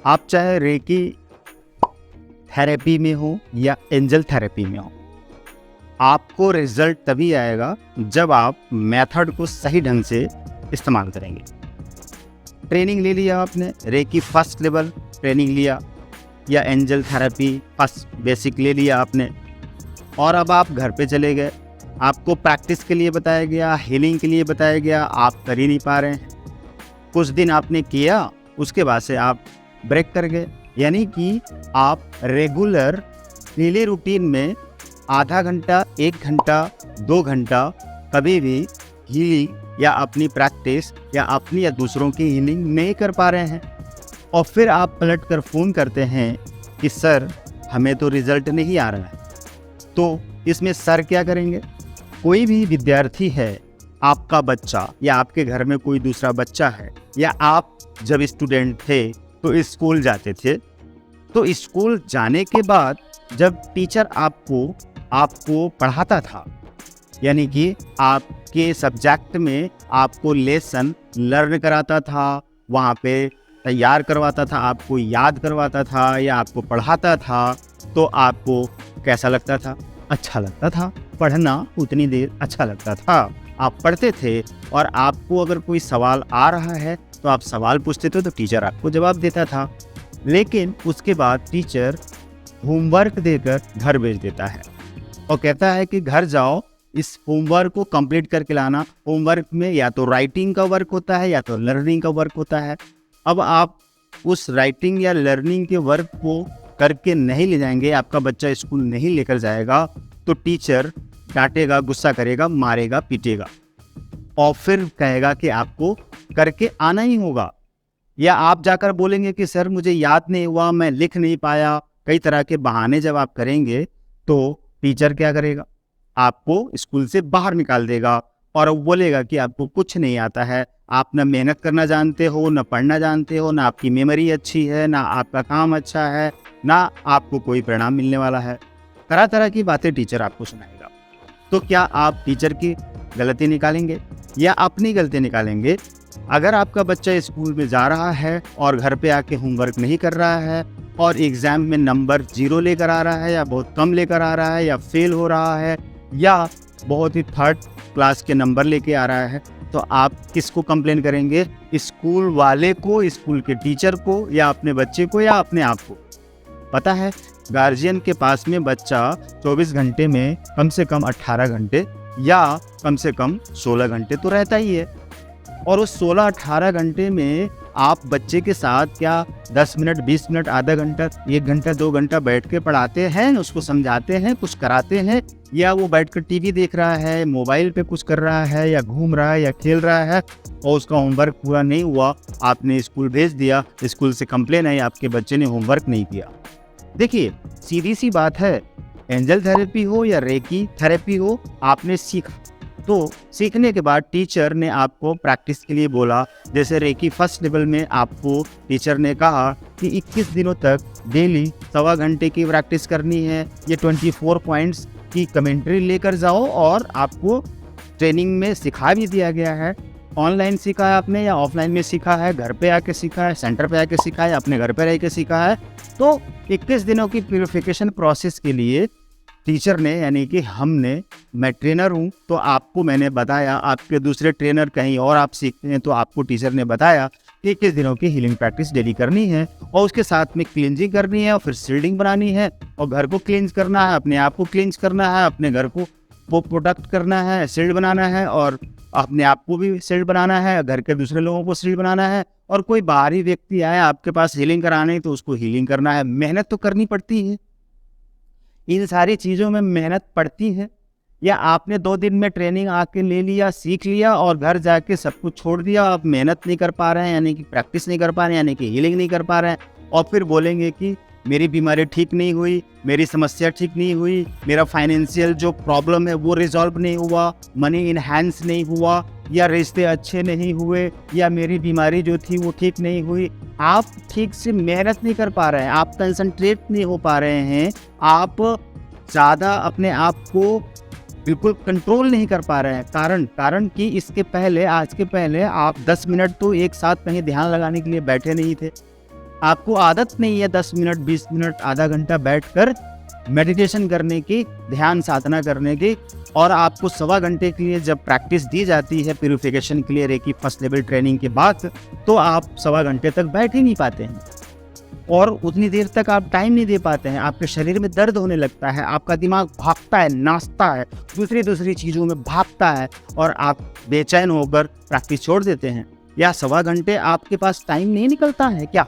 आप चाहे recce therapy में हो या एंजल थेरेपी में हो, आपको रिजल्ट तभी आएगा जब आप मेथड को सही ढंग से इस्तेमाल करेंगे। ट्रेनिंग ले लिया आपने, रेकी फर्स्ट लेवल ट्रेनिंग लिया या एंजल थेरेपी फर्स्ट बेसिक ले लिया आपने, और अब आप घर पे चले गए। आपको प्रैक्टिस के लिए बताया गया, हीलिंग के लिए बताया गया, आप कर ही नहीं पा रहे हैं। कुछ दिन आपने किया, उसके बाद से आप ब्रेक कर गए। यानी कि आप रेगुलर डेली रूटीन में आधा घंटा, 1 घंटा, 2 घंटा कभी भी हीलिंग या अपनी प्रैक्टिस या अपनी या दूसरों की हीलिंग नहीं कर पा रहे हैं। और फिर आप पलट कर फ़ोन करते हैं कि सर हमें तो रिज़ल्ट नहीं आ रहा है। तो इसमें सर क्या करेंगे? कोई भी विद्यार्थी है, आपका बच्चा या आपके घर में कोई दूसरा बच्चा है, या आप जब स्टूडेंट थे तो स्कूल जाते थे, तो स्कूल जाने के बाद जब टीचर आपको पढ़ाता था, यानी कि आपके सब्जेक्ट में आपको लेसन लर्न कराता था, वहाँ पे तैयार करवाता था, आपको याद करवाता था या आपको पढ़ाता था, तो आपको कैसा लगता था? अच्छा लगता था। पढ़ना उतनी देर अच्छा लगता था। आप पढ़ते थे और आपको अगर कोई सवाल आ रहा है तो आप सवाल पूछते थे तो टीचर आपको जवाब देता था। लेकिन उसके बाद टीचर होमवर्क देकर घर भेज देता है और कहता है कि घर जाओ, इस होमवर्क को कंप्लीट करके लाना। होमवर्क में या तो राइटिंग का वर्क होता है या तो लर्निंग का वर्क होता है। अब आप उस राइटिंग या लर्निंग के वर्क को करके नहीं ले जाएंगे, आपका बच्चा स्कूल नहीं लेकर जाएगा, तो टीचर डांटेगा, गुस्सा करेगा, मारेगा, पीटेगा और फिर कहेगा कि आपको करके आना ही होगा। या आप जाकर बोलेंगे कि सर मुझे याद नहीं हुआ, मैं लिख नहीं पाया, कई तरह के बहाने जब आप करेंगे तो टीचर क्या करेगा? आपको स्कूल से बाहर निकाल देगा और बोलेगा कि आपको कुछ नहीं आता है, आप ना मेहनत करना जानते हो, ना पढ़ना जानते हो, ना आपकी मेमोरी अच्छी है, ना आपका काम अच्छा है, ना आपको कोई परिणाम मिलने वाला है। तरह तरह की बातें टीचर आपको सुनाएगा। तो क्या आप टीचर की गलती निकालेंगे या अपनी गलती निकालेंगे? अगर आपका बच्चा स्कूल में जा रहा है और घर पे आके होमवर्क नहीं कर रहा है और एग्ज़ाम में नंबर 0 लेकर आ रहा है या बहुत कम लेकर आ रहा है या फेल हो रहा है या बहुत ही थर्ड क्लास के नंबर लेके आ रहा है, तो आप किसको कंप्लेन करेंगे? स्कूल वाले को, स्कूल के टीचर को, या अपने बच्चे को, या अपने आप को? पता है गार्जियन के पास में बच्चा 24 घंटे में कम से कम 18 घंटे या कम से कम 16 घंटे तो रहता ही है। और उस 16-18 घंटे में आप बच्चे के साथ क्या 10 मिनट, 20 मिनट, आधा घंटा, 1 घंटा, 2 घंटा बैठ के पढ़ाते हैं, उसको समझाते हैं, कुछ कराते हैं, या वो बैठकर टीवी देख रहा है, मोबाइल पे कुछ कर रहा है, या घूम रहा है, या खेल रहा है, और उसका होमवर्क पूरा नहीं हुआ, आपने स्कूल भेज दिया, स्कूल से कंप्लेन आई आपके बच्चे ने होमवर्क नहीं किया। देखिए सीधी सी बात है, एंजल थेरेपी हो या रेकी थेरेपी हो, आपने सीखा, तो सीखने के बाद टीचर ने आपको प्रैक्टिस के लिए बोला। जैसे रेकी फर्स्ट लेवल में आपको टीचर ने कहा कि 21 दिनों तक डेली 1.25 घंटे की प्रैक्टिस करनी है, ये 24 पॉइंट्स की कमेंट्री लेकर जाओ, और आपको ट्रेनिंग में सिखा भी दिया गया है। ऑनलाइन सीखा है आपने या ऑफलाइन में सीखा है, घर पे आके सीखा है, सेंटर पे आके सीखा है, अपने घर पे रह के सीखा है, तो 21 दिनों की प्यूरिफिकेशन प्रोसेस के लिए टीचर ने, यानी कि हमने, मैं ट्रेनर हूँ तो आपको मैंने बताया, आपके दूसरे ट्रेनर कहीं और आप सीखते हैं तो आपको टीचर ने बताया कि 21 दिनों की हीलिंग प्रैक्टिस डेली करनी है, और उसके साथ में क्लींजिंग करनी है, और फिर शील्डिंग बनानी है, और घर को क्लींज करना है, अपने आप को क्लींज करना है, अपने घर को वो प्रोटेक्ट करना है, शील्ड बनाना है, और अपने आप को भी शील्ड बनाना है, घर के दूसरे लोगों को शील्ड बनाना है, और कोई बाहरी व्यक्ति आए आपके पास हीलिंग कराने तो उसको हीलिंग करना है। मेहनत तो करनी पड़ती है, इन सारी चीज़ों में मेहनत पड़ती है। या आपने 2 दिन में ट्रेनिंग आके ले लिया, सीख लिया, और घर जाके सब कुछ छोड़ दिया, आप मेहनत नहीं कर पा रहे हैं, यानी कि प्रैक्टिस नहीं कर पा रहे हैं, यानी कि हीलिंग नहीं कर पा रहे हैं, और फिर बोलेंगे कि मेरी बीमारी ठीक नहीं हुई, मेरी समस्या ठीक नहीं हुई, मेरा फाइनेंशियल जो प्रॉब्लम है वो रिजॉल्व नहीं हुआ, मनी इनहैंस नहीं हुआ, या रिश्ते अच्छे नहीं हुए, या मेरी बीमारी जो थी वो ठीक नहीं हुई। आप ठीक से मेहनत नहीं कर पा रहे हैं, आप कंसंट्रेट नहीं हो पा रहे हैं, आप ज़्यादा अपने आप को बिल्कुल कंट्रोल नहीं कर पा रहे हैं। कारण कि इसके पहले, आज के पहले आप 10 मिनट तो एक साथ कहीं ध्यान लगाने के लिए बैठे नहीं थे। आपको आदत नहीं है 10 मिनट 20 मिनट आधा घंटा बैठकर मेडिटेशन करने की, ध्यान साधना करने की, और आपको 1.25 घंटे के लिए जब प्रैक्टिस दी जाती है प्यूरिफिकेशन के लिए रेकी फर्स्ट लेवल ट्रेनिंग के बाद, तो आप 1.25 घंटे तक बैठ ही नहीं पाते हैं और उतनी देर तक आप टाइम नहीं दे पाते हैं। आपके शरीर में दर्द होने लगता है, आपका दिमाग भागता है, नाचता है, दूसरी चीज़ों में भागता है और आप बेचैन होकर प्रैक्टिस छोड़ देते हैं। या 1.25 घंटे आपके पास टाइम नहीं निकलता है क्या?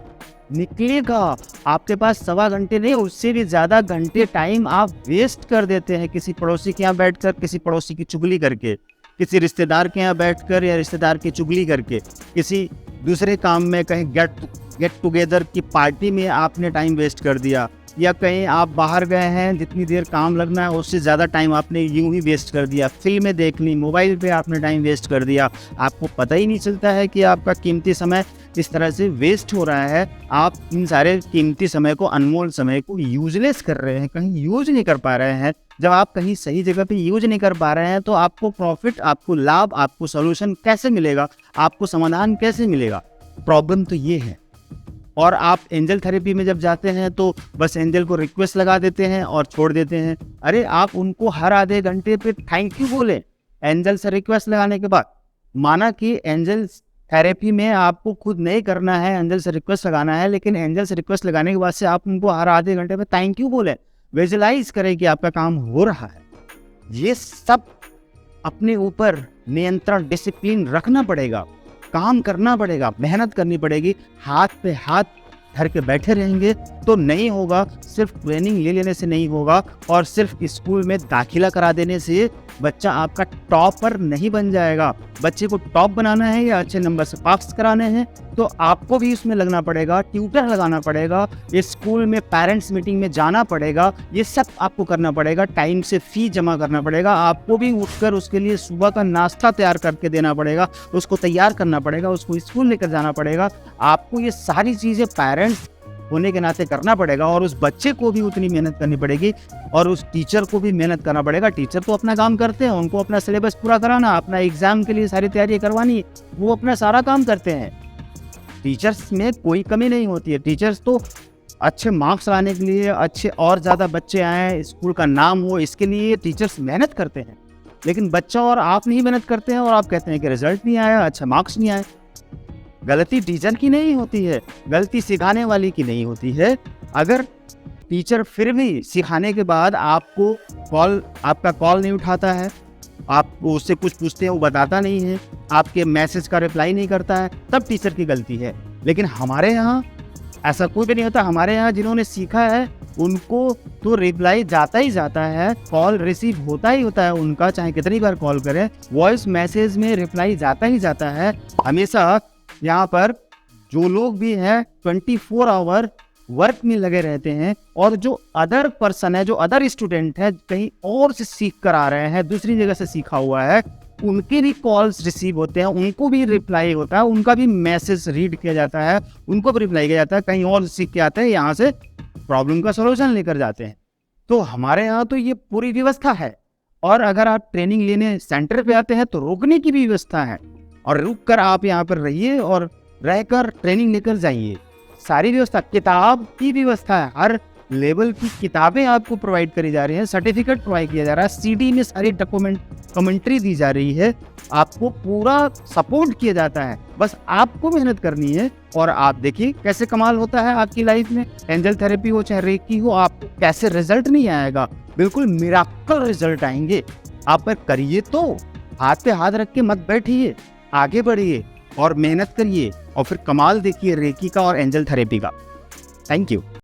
निकलेगा। आपके पास 1.25 घंटे नहीं, उससे भी ज़्यादा घंटे टाइम आप वेस्ट कर देते हैं किसी पड़ोसी के यहाँ बैठकर, किसी पड़ोसी की चुगली करके, किसी रिश्तेदार के यहाँ बैठकर या रिश्तेदार की चुगली करके, किसी दूसरे काम में कहीं गेट टुगेदर की पार्टी में आपने टाइम वेस्ट कर दिया, या कहीं आप बाहर गए हैं, जितनी देर काम लगना है उससे ज़्यादा टाइम आपने यूं ही वेस्ट कर दिया, फिल्में देख ली, मोबाइल पे आपने टाइम वेस्ट कर दिया। आपको पता ही नहीं चलता है कि आपका कीमती समय इस तरह से वेस्ट हो रहा है। आप इन सारे कीमती समय को, अनमोल समय को यूजलेस कर रहे हैं, कहीं यूज नहीं कर पा रहे हैं। जब आप कहीं सही जगह पे यूज नहीं कर पा रहे हैं तो आपको प्रॉफिट, आपको लाभ, आपको सोल्यूशन कैसे मिलेगा, आपको समाधान कैसे मिलेगा? प्रॉब्लम तो ये है। और आप एंजल थेरेपी में जब जाते हैं तो बस एंजल को रिक्वेस्ट लगा देते हैं और छोड़ देते हैं। अरे आप उनको हर आधे घंटे पे थैंक यू बोले एंजल से रिक्वेस्ट लगाने के बाद। माना कि एंजल थेरेपी में आपको खुद नहीं करना है, एंजल से रिक्वेस्ट लगाना है, लेकिन एंजल से रिक्वेस्ट लगाने के बाद से आप उनको हर आधे घंटे पे थैंक यू बोले, विजुलाइज करें कि आपका काम हो रहा है। ये सब अपने ऊपर नियंत्रण, डिसिप्लिन रखना पड़ेगा, काम करना पड़ेगा, मेहनत करनी पड़ेगी। हाथ पे हाथ धर के बैठे रहेंगे तो नहीं होगा। सिर्फ ट्रेनिंग ले लेने से नहीं होगा और सिर्फ स्कूल में दाखिला करा देने से बच्चा आपका टॉपर नहीं बन जाएगा। बच्चे को टॉप बनाना है या अच्छे नंबर से पास कराने हैं तो आपको भी उसमें लगना पड़ेगा, ट्यूटर लगाना पड़ेगा, स्कूल में पेरेंट्स मीटिंग में जाना पड़ेगा, ये सब आपको करना पड़ेगा। टाइम से फी जमा करना पड़ेगा, आपको भी उठकर उसके लिए सुबह का नाश्ता तैयार करके देना पड़ेगा, उसको तैयार करना पड़ेगा, उसको स्कूल लेकर जाना पड़ेगा। आपको ये सारी चीज़ें पेरेंट्स होने के नाते करना पड़ेगा और उस बच्चे को भी उतनी मेहनत करनी पड़ेगी और उस टीचर को भी मेहनत करना पड़ेगा। टीचर तो अपना काम करते हैं, उनको अपना सिलेबस पूरा कराना, अपना एग्जाम के लिए सारी तैयारी करवानी, वो अपना सारा काम करते हैं। टीचर्स में कोई कमी नहीं होती है। टीचर्स तो अच्छे मार्क्स लाने के लिए, अच्छे और ज़्यादा बच्चे आएँ, स्कूल का नाम हो, इसके लिए टीचर्स मेहनत करते हैं। लेकिन बच्चा और आप नहीं मेहनत करते हैं और आप कहते हैं कि रिजल्ट नहीं आया, अच्छा मार्क्स नहीं आए। गलती टीचर की नहीं होती है, गलती सिखाने वाली की नहीं होती है। अगर टीचर फिर भी सिखाने के बाद आपका कॉल नहीं उठाता है, आप उससे कुछ पूछते हैं वो बताता नहीं है, आपके मैसेज का रिप्लाई नहीं करता है, तब टीचर की गलती है। लेकिन हमारे यहाँ ऐसा कोई भी नहीं होता। हमारे यहाँ जिन्होंने सीखा है उनको तो रिप्लाई जाता ही जाता है, कॉल रिसीव होता ही होता है उनका, चाहे कितनी बार कॉल करें, वॉइस मैसेज में रिप्लाई जाता ही जाता है। हमेशा यहाँ पर जो लोग भी हैं 24 आवर वर्क में लगे रहते हैं और जो अदर पर्सन है, जो अदर स्टूडेंट है, कहीं और से सीख कर आ रहे हैं, दूसरी जगह से सीखा हुआ है, उनके भी कॉल्स रिसीव होते हैं, उनको भी रिप्लाई होता है, उनका भी मैसेज रीड किया जाता है, उनको भी रिप्लाई किया जाता है। कहीं और सीख के आते हैं, यहाँ से प्रॉब्लम का सोल्यूशन लेकर जाते हैं। तो हमारे यहाँ तो ये पूरी व्यवस्था है। और अगर आप ट्रेनिंग लेने सेंटर पे आते हैं तो रुकने की भी व्यवस्था है और रुक कर आप यहाँ पर रहिए और रहकर ट्रेनिंग लेकर जाइए। सारी व्यवस्था, किताब की व्यवस्था है, हर लेवल की किताबें आपको प्रोवाइड करी जा रही हैं, सर्टिफिकेट प्रोवाइड किया जा रहा है, सीडी में सारी डॉक्यूमेंट कमेंट्री दी जा रही है, आपको पूरा सपोर्ट किया जाता है। बस आपको मेहनत करनी है और आप देखिए कैसे कमाल होता है आपकी लाइफ में। एंजल थेरेपी हो चाहे रेकी हो, आपको कैसे रिजल्ट नहीं आएगा, बिल्कुल मिराकल रिजल्ट आएंगे। आप पर करिए तो, हाथ पे हाथ रख के मत बैठिए, आगे बढ़िए और मेहनत करिए और फिर कमाल देखिए रेकी का और एंजल थेरेपी का। Thank you.